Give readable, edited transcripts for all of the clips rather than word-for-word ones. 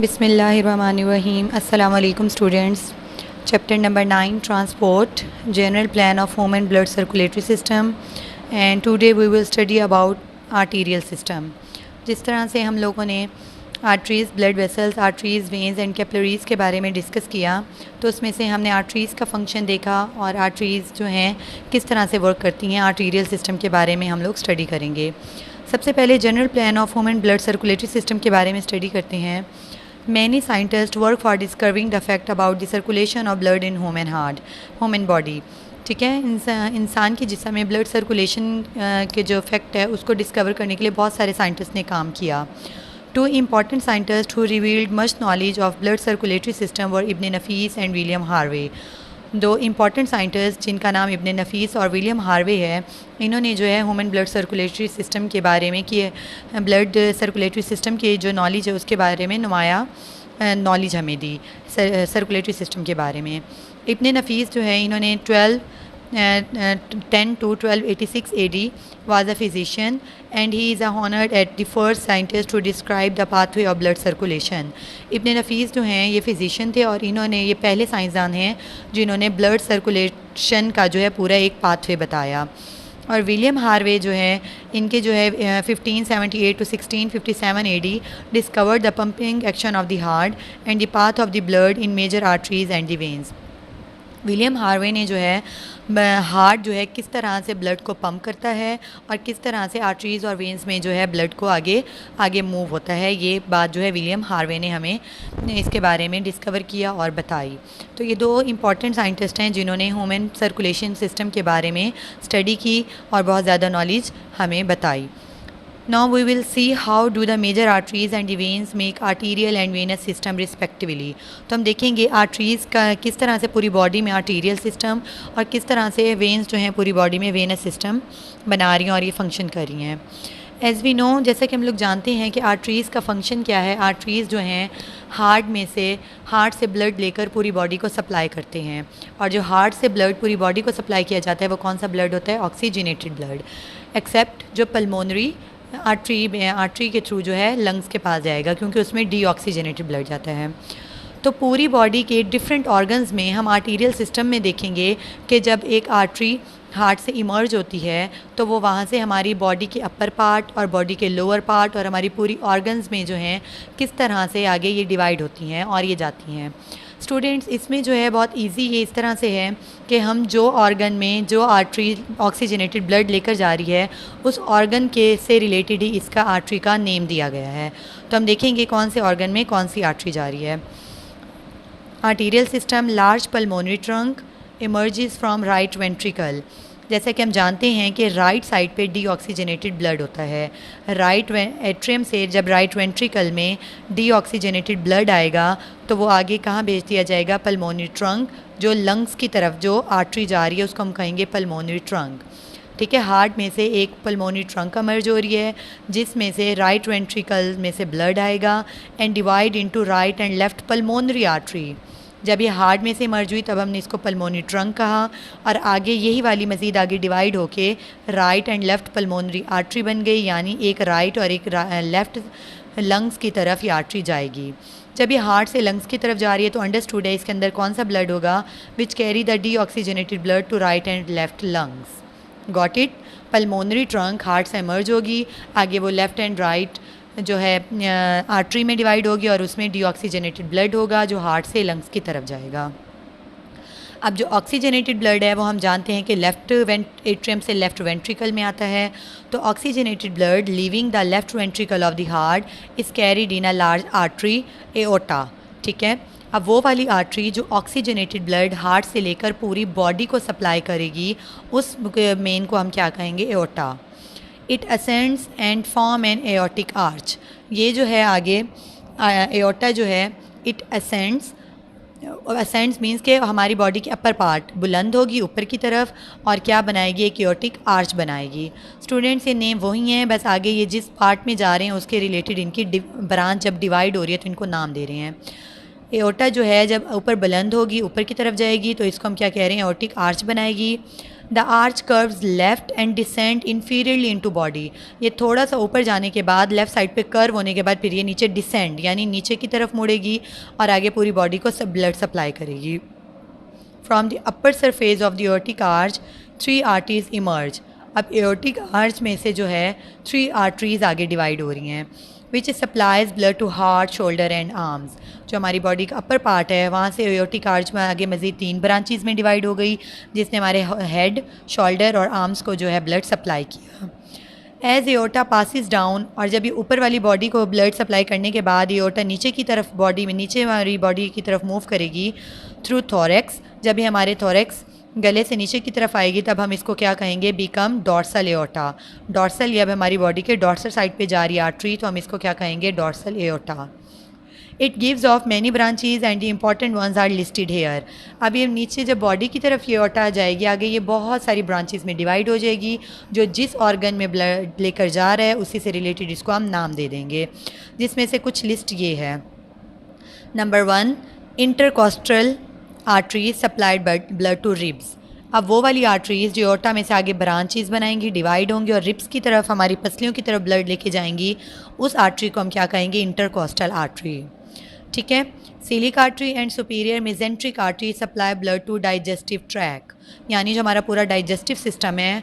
Bismillahirrahmanirrahim. Assalamu alaikum students. Chapter number 9, Transport, General Plan of Human Blood Circulatory System, and today we will study about arterial system. जिस तरह से हम लोगों ने arteries, blood vessels, arteries, veins and capillaries के बारे में discuss किया, तो उसमें से हमने आर्टरीज़ का फंक्शन देखा और आर्टरीज़ जो हैं किस तरह से वर्क करती हैं। आर्टीरियल सिस्टम के बारे में हम लोग स्टडी करेंगे। सबसे पहले general plan of human blood circulatory system के बारे में स्टडी करते हैं। Many scientists work for discovering the fact about the circulation of blood in human heart, human body. ठीक है, इंसान के जिस्म में ब्लड सर्कुलेशन के जो फैक्ट है उसको डिस्कवर करने के लिए बहुत सारे साइंटिस्ट ने काम किया। Two important scientists who revealed much knowledge of blood circulatory system were Ibn Nafis and William Harvey. दो इम्पॉर्टेंट साइंटिस्ट जिनका नाम इब्न नफीस और विलियम हार्वे है, इन्होंने जो है ह्यूमन ब्लड सर्कुलेटरी सिस्टम के बारे में कि ब्लड सर्कुलेटरी सिस्टम की जो नॉलेज है उसके बारे में नुमाया नॉलेज हमें दी सर्कुलेटरी सिस्टम के बारे में। इब्न नफीस जो है इन्होंने 10 to 1286 AD was a physician and he is honored as the first scientist to describe the pathway of blood circulation. इब्न नफीस जो हैं ये फिजिशियन थे और इन्होंने ये पहले साइंसदान हैं जिन्होंने ब्लड सर्कुलेशन का जो है पूरा एक पाथवे बताया। और विलियम हार्वे जो है इनके जो है 1578 to 1657 AD discovered the pumping action of the heart and the path of the blood in major arteries and the veins. William Harvey ने जो है हार्ट जो है किस तरह से ब्लड को पंप करता है और किस तरह से आर्टरीज़ और वेन्स में जो है ब्लड को आगे मूव होता है, ये बात जो है विलियम हार्वे ने हमें इसके बारे में डिस्कवर किया और बताई। तो ये दो इम्पॉर्टेंट साइंटिस्ट हैं जिन्होंने ह्यूमन सर्कुलेशन सिस्टम के बारे में स्टडी की और बहुत ज़्यादा नॉलेज हमें बताई। Now we will see how do the major arteries and the veins make arterial and venous system respectively. तो हम देखेंगे आर्टरीज़ का किस तरह से पूरी बॉडी में आर्टीरियल सिस्टम और किस तरह से वेन्स जो हैं पूरी बॉडी में वेनस सिस्टम बना रही हैं और ये फंक्शन कर रही हैं। एज़ वी नो, जैसा कि हम लोग जानते हैं कि आर्टरीज़ का फंक्शन क्या है। आर्टरीज़ जो हैं हार्ट से ब्लड लेकर पूरी बॉडी को सप्लाई करते हैं और जो हार्ट से ब्लड पूरी बॉडी को सप्लाई किया जाता है वो कौन सा ब्लड होता है? ऑक्सीजनेटेड ब्लड, एक्सेप्ट जो पल्मोनरी आर्टरी के थ्रू जो है लंग्स के पास जाएगा क्योंकि उसमें डीऑक्सीजनेटेड ब्लड जाता है। तो पूरी बॉडी के डिफरेंट ऑर्गन्स में हम आर्टीरियल सिस्टम में देखेंगे कि जब एक आर्टरी हार्ट से इमर्ज होती है तो वो वहाँ से हमारी बॉडी के अपर पार्ट और बॉडी के लोअर पार्ट और हमारी पूरी ऑर्गन्स में जो हैं किस तरह से आगे ये डिवाइड होती हैं और ये जाती हैं। स्टूडेंट्स, इसमें जो है बहुत इजी ये इस तरह से है कि हम जो ऑर्गन में जो आर्टरी ऑक्सीजनेटेड ब्लड लेकर जा रही है उस ऑर्गन के से रिलेटेड ही इसका आर्टरी का नेम दिया गया है। तो हम देखेंगे कौन से ऑर्गन में कौन सी आर्टरी जा रही है। Arterial system large pulmonary trunk emerges from right ventricle. जैसा कि हम जानते हैं कि राइट साइड पे डीऑक्सीजनेटेड ब्लड होता है। राइट एट्रियम से जब राइट वेंट्रिकल में डीऑक्सीजनेटेड ब्लड आएगा तो वो आगे कहाँ भेज दिया जाएगा? पल्मोनरी ट्रंक, जो लंग्स की तरफ जो आर्टरी जा रही है उसको हम कहेंगे पल्मोनरी ट्रंक। ठीक है, हार्ट में से एक पल्मोनरी ट्रंक इमर्ज हो रही है जिसमें से राइट वेंट्रिकल में से ब्लड आएगा and divide into right and left pulmonary artery. जब ये हार्ट में से मर्ज हुई तब हमने इसको पल्मोनरी ट्रंक कहा और आगे यही वाली मज़ीद आगे डिवाइड होके right and left pulmonary artery बन गई, यानी एक राइट और एक लेफ़्ट लंग्स की तरफ ये आर्टरी जाएगी। जब ये हार्ट से लंग्स की तरफ जा रही है तो अंडरस्टूड है इसके अंदर कौन सा ब्लड होगा? Which carry the deoxygenated blood to right and left lungs. Got it? Pulmonary trunk heart से इमर्ज होगी, आगे वो लेफ़्ट एंड राइट जो है आर्टरी में डिवाइड होगी और उसमें डीऑक्सीजनेटेड ब्लड होगा जो हार्ट से लंग्स की तरफ जाएगा। अब जो ऑक्सीजनेटेड ब्लड है वो हम जानते हैं कि लेफ़्ट एट्रियम से लेफ़्ट वेंट्रिकल में आता है। तो oxygenated blood leaving the left ventricle of the heart is carried in a large artery aorta. ठीक है, अब वो वाली आर्टरी जो ऑक्सीजनेटेड ब्लड हार्ट से लेकर पूरी बॉडी को सप्लाई करेगी उस मेन को हम क्या कहेंगे? Aorta. It ascends and form an aortic arch. ये जो है आगे एओर्टा जो है इट असेंड्स मीन्स के हमारी बॉडी की अपर पार्ट बुलंद होगी ऊपर की तरफ और क्या बनाएगी? एक एओर्टिक आर्च बनाएगी। स्टूडेंट्स, ये नेम वही हैं, बस आगे ये जिस पार्ट में जा रहे हैं उसके रिलेटेड इनकी ब्रांच जब डिवाइड हो रही है तो इनको नाम दे रहे हैं। एओर्टा जो है जब ऊपर बुलंद होगी ऊपर की तरफ जाएगी तो इसको हम क्या कह रहे हैं? एओर्टिक आर्च बनाएगी। The arch curves left and descend inferiorly into body. ये थोड़ा सा ऊपर जाने के बाद, लेफ्ट साइड पे कर्व होने के बाद फिर ये नीचे डिसेंड यानी नीचे की तरफ मुड़ेगी और आगे पूरी बॉडी को सब ब्लड सप्लाई करेगी। From the upper surface of the aortic arch 3 arteries emerge. अब एओर्टिक आर्च में से जो है 3 आर्टरीज आगे डिवाइड हो रही हैं, which supplies blood to heart, shoulder and arms. जो हमारी बॉडी का अपर पार्ट है वहाँ से एओर्टिक आर्च में आगे मज़ीद 3 ब्रांचेस में डिवाइड हो गई, जिसने हमारे हेड, शोल्डर और आर्म्स को जो है ब्लड सप्लाई किया। एज एओर्टा पासिस डाउन, और जब ये ऊपर वाली बॉडी को ब्लड सप्लाई करने के बाद एओर्टा नीचे की तरफ बॉडी में, नीचे हमारी बॉडी की तरफ मूव करेगी थ्रू थोरेक्स। जब ये हमारे थोरेक्स गले से नीचे की तरफ आएगी तब हम इसको क्या कहेंगे, बिकम डॉर्सल एओर्टा। डॉर्सल, ये अब हमारी बॉडी के डॉर्सल साइड पे जा रही है आर्टरी, तो हम इसको क्या कहेंगे, dorsal aorta. It gives off many branches and the important ones are listed here. अब ये नीचे जब बॉडी की तरफ ये एओर्टा आ जाएगी आगे, ये बहुत सारी ब्रांचेज में डिवाइड हो जाएगी, जो जिस ऑर्गन में ब्लड लेकर जा रहा है उसी से रिलेटेड इसको हम नाम दे देंगे, जिसमें से कुछ लिस्ट ये है। Number 1, intercostal arteries supplied blood to ribs. अब वो वाली आर्टरीज जो एओर्टा में से आगे ब्रांचेस बनाएंगी, डिवाइड होंगी और रिब्स की तरफ, हमारी पसलियों की तरफ ब्लड लेके जाएंगी, उस आर्टरी को हम क्या कहेंगे, इंटरकोस्टल आर्टरी। ठीक है। Coeliac artery and superior mesenteric artery supply blood to digestive tract, यानी जो हमारा पूरा डाइजेस्टिव सिस्टम है,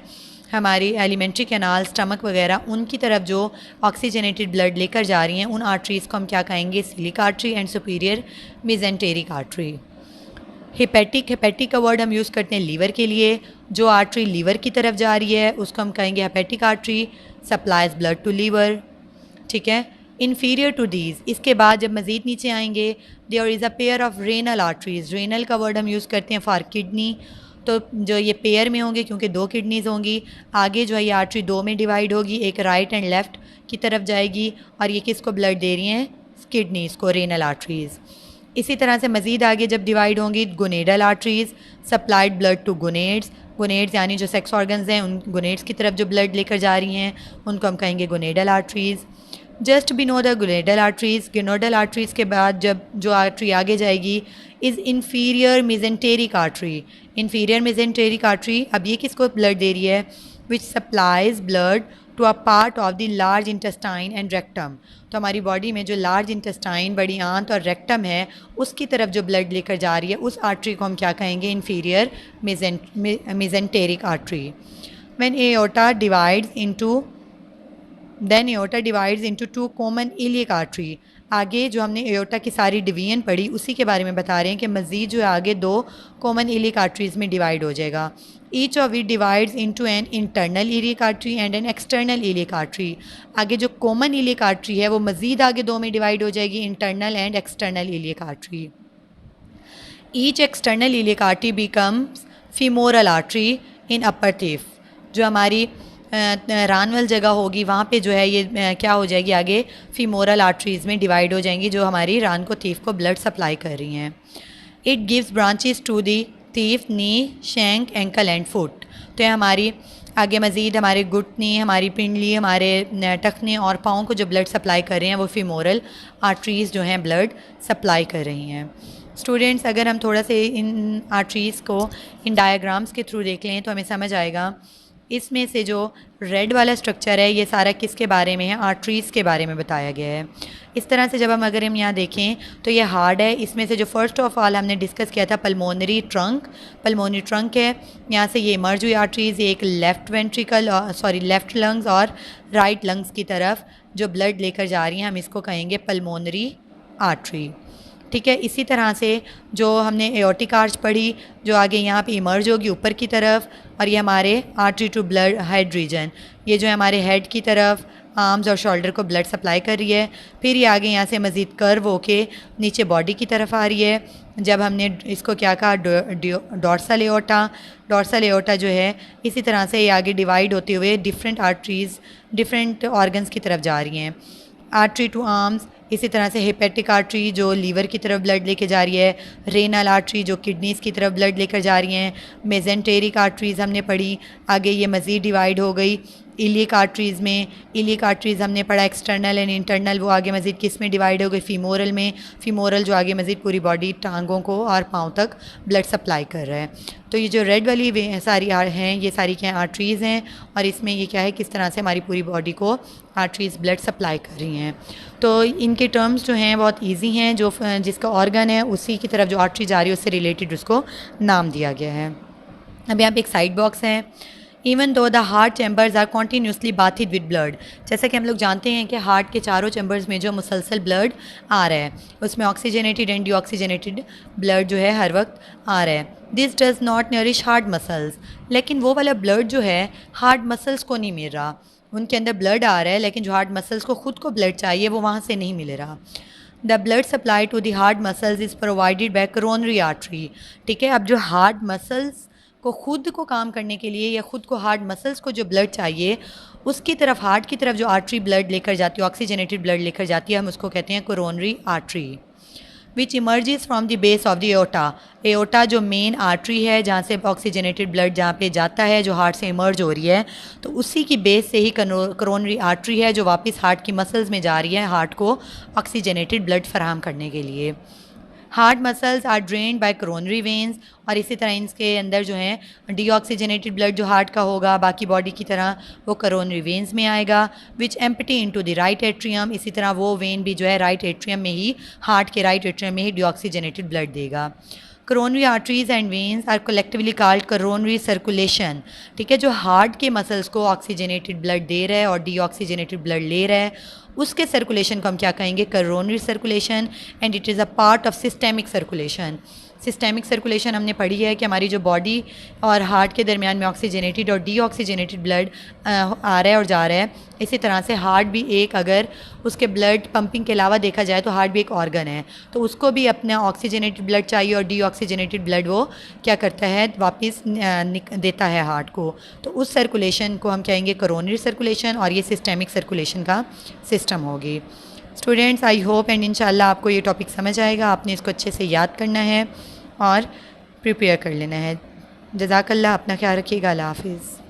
हमारी एलिमेंट्री कैनाल, स्टमक वगैरह, उनकी तरफ जो ऑक्सीजनेटेड ब्लड लेकर जा रही हैं, उन आर्टरीज़ को हम क्या कहेंगे, coeliac artery and superior mesenteric artery. Hepatic का वर्ड हम यूज़ करते हैं लीवर के लिए। जो आर्टरी लीवर की तरफ जा रही है उसको हम कहेंगे hepatic artery, supplies blood to liver. ठीक है। इन्फीरियर टू दीज, इसके बाद जब मज़ीद नीचे आएंगे, there is a pair of renal arteries. Renal का वर्ड हम यूज़ करते हैं फॉर किडनी, तो जो ये पेयर में होंगे क्योंकि 2 किडनीज़ होंगी। आगे जो है ये आर्टरी 2 में डिवाइड होगी, एक राइट एंड लेफ़्ट की तरफ जाएगी और ये किसको ब्लड दे रही हैं, किडनीज़ को, रेनल आर्टरीज़। इसी तरह से मज़ीद आगे जब डिवाइड होंगी, gonadal arteries supplied blood to gonads. Gonads यानी जो सेक्स ऑर्गन्स हैं, उन गोनेड्स की तरफ जो ब्लड लेकर जा रही हैं उनको हम कहेंगे gonadal arteries. Just below the gonadal arteries, gonadal arteries के बाद जब जो आर्टरी आगे जाएगी is inferior mesenteric artery. Inferior mesenteric artery अब ये किसको ब्लड दे रही है, which supplies blood to a part of the large intestine and rectum. तो हमारी बॉडी में जो लार्ज इंटेस्टाइन, बड़ी आंत और रेक्टम है, उसकी तरफ जो ब्लड लेकर जा रही है, उस आर्टरी को हम क्या कहेंगे, inferior mesenteric artery. When aorta divides into then aorta divides into 2 common iliac artery. आगे जो हमने एओर्टा की सारी डिवीजन पढ़ी उसी के बारे में बता रहे हैं कि मज़ीद जो है आगे 2 कॉमन इलियक आर्टरीज़ में डिवाइड हो जाएगा। Each of it divides into an internal iliac artery and an external iliac artery. आगे जो कॉमन इलियक आर्टरी है वो मज़ीद आगे 2 में डिवाइड हो जाएगी, internal and external iliac artery. Each external iliac artery becomes femoral artery in upper thief. जो हमारी रानवल जगह होगी वहाँ पे जो है ये क्या हो जाएगी, आगे फीमोरल आर्टरीज़ में डिवाइड हो जाएंगी, जो हमारी रान को थीफ को ब्लड सप्लाई कर रही हैं। It gives branches to the thigh, knee, shank, ankle and foot. तो ये हमारी आगे मज़ीद हमारे घुटने, हमारी पिंडली, हमारे टखने और पाँव को जो ब्लड सप्लाई कर रहे हैं वो फीमोरल आर्टरीज़ जो हैं ब्लड सप्लाई कर रही हैं। स्टूडेंट्स, अगर हम थोड़ा से इन आर्टरीज़ को इन डायग्राम्स के थ्रू देख लें तो हमें समझ आएगा। इसमें से जो रेड वाला स्ट्रक्चर है ये सारा किसके बारे में है, आर्टरीज़ के बारे में बताया गया है। इस तरह से जब हम अगर हम यहाँ देखें तो ये हार्ड है। इसमें से जो फर्स्ट ऑफ ऑल हमने डिस्कस किया था पल्मोनरी ट्रंक, पल्मोनरी ट्रंक है, यहाँ से ये इमर्ज हुई आर्टरीज़, एक लेफ़्ट वेंट्रिकल लेफ़्ट लंग्स और राइट लंग्स की तरफ जो ब्लड लेकर जा रही हैं, हम इसको कहेंगे पल्मोनरी आर्टरी। ठीक है। इसी तरह से जो हमने एओर्टिक आर्च पढ़ी जो आगे यहाँ पे इमर्ज होगी ऊपर की तरफ, और ये हमारे artery to blood head region, ये जो है हमारे हेड की तरफ आर्म्स और शोल्डर को ब्लड सप्लाई कर रही है। फिर ये आगे यहाँ से मज़ीद कर्व होके नीचे बॉडी की तरफ आ रही है। जब हमने इसको क्या कहा, डॉर्सल एओर्टा, डॉर्सल एओर्टा जो है इसी तरह से ये आगे डिवाइड होते हुए डिफरेंट आर्टरीज़ डिफरेंट ऑर्गन्स की तरफ जा रही हैं। आर्टरी टू आर्म्स, इसी तरह से हेपेटिक आर्टरी जो लीवर की तरफ ब्लड लेके जा रही है, रेनल आर्टरी जो किडनीज़ की तरफ ब्लड लेकर जा रही हैं, मेजेंटेरिक आर्टरीज़ हमने पढ़ी, आगे ये मज़ीद डिवाइड हो गई इलियक आर्टरीज़ में, इलियक आर्टरीज़ हमने पढ़ा एक्सटर्नल एंड इंटरनल, वो आगे मज़ीद किस में डिवाइड हो गई, फीमोरल में। फीमोरल जो आगे मज़ीद पूरी बॉडी, टांगों को और पाँव तक ब्लड सप्लाई कर रहा है। तो ये जो रेड वाली वे सारी हैं, ये सारी क्या आर्टरीज़ हैं, और इसमें ये क्या है, किस तरह से हमारी पूरी बॉडी को आर्टरीज़ ब्लड सप्लाई कर रही हैं। तो इनके टर्म्स जो हैं बहुत ईजी हैं, जो जिसका ऑर्गन है उसी की तरफ जो आर्टरी जा रही है उससे रिलेटेड उसको नाम दिया गया है। अब यहाँ पे एक साइड बॉक्स है, even though the heart chambers are continuously bathed with blood. जैसा कि हम लोग जानते हैं कि हार्ट के चारों चैम्बर्स में जो मुसलसल ब्लड आ रहा है उसमें ऑक्सीजनेटेड एंड डीऑक्सीजनेटेड ब्लड जो है हर वक्त आ रहा है। This does not nourish heart muscles, लेकिन वो वाला ब्लड जो है हार्ट मसल्स को नहीं मिल रहा। उनके अंदर ब्लड आ रहा है लेकिन जो हार्ट मसल्स को ख़ुद को ब्लड चाहिए वो वहाँ से नहीं मिल रहा। The blood supply to the heart muscles is provided by coronary artery. ठीक है, अब जो हार्ट मसल्स को ख़ुद को काम करने के लिए या ख़ुद को हार्ट मसल्स को जो ब्लड चाहिए उसकी तरफ, हार्ट की तरफ जो आर्टरी ब्लड लेकर जाती है, ऑक्सीजनेटेड ब्लड लेकर जाती है, हम उसको कहते हैं coronary artery. Which emerges from the base of the aorta. Aorta जो मेन आर्टरी है जहाँ से ऑक्सीजनेटेड ब्लड जहाँ पे जाता है, जो हार्ट से इमर्ज हो रही है, तो उसी की बेस से ही कोरोनरी आर्टरी है जो वापस हार्ट की मसल्स में जा रही है हार्ट को ऑक्सीजनेटेड ब्लड फराहम करने के लिए। Heart muscles are drained by coronary veins, और इसी तरह इनके अंदर जो है डीऑक्सीजनेटेड ब्लड जो हार्ट का होगा बाकी बॉडी की तरह वो कोरोनरी वेंस में आएगा। Which empty into the right atrium, इसी तरह वो वेन भी जो है राइट एट्रियम में ही, हार्ट के राइट एट्रियम में ही डीऑक्सीजनेटेड ब्लड देगा। Coronary arteries and veins are collectively called coronary circulation. ठीक है, जो हार्ट के मसल्स को ऑक्सीजनेटेड ब्लड दे रहा है और डीऑक्सीजनेटेड ब्लड ले रहा है उसके सर्कुलेशन को हम क्या कहेंगे, coronary circulation, and it is a part of systemic circulation. Systemic circulation हमने पढ़ी है कि हमारी जो बॉडी और हार्ट के दरमियान में ऑक्सीजनेटेड और डीऑक्सीजनेटेड ब्लड आ रहा है और जा रहा है। इसी तरह से हार्ट भी एक, अगर उसके ब्लड पंपिंग के अलावा देखा जाए तो हार्ट भी एक ऑर्गन है, तो उसको भी अपना ऑक्सीजनेटेड ब्लड चाहिए और डीऑक्सीजनेटेड ब्लड वो क्या करता है, वापस देता है हार्ट को। तो उस सर्कुलेशन को हम कहेंगे कोरोनरी सर्कुलेशन, और ये सिस्टेमिक सर्कुलेशन का सिस्टम होगी। स्टूडेंट्स, आई होप एंड इंशाल्लाह आपको ये टॉपिक समझ आएगा। आपने इसको अच्छे से याद करना है और प्रिपेयर कर लेना है। जज़ाकल्लाह, अपना ख्याल रखिएगा। अल्लाह हाफ़िज़।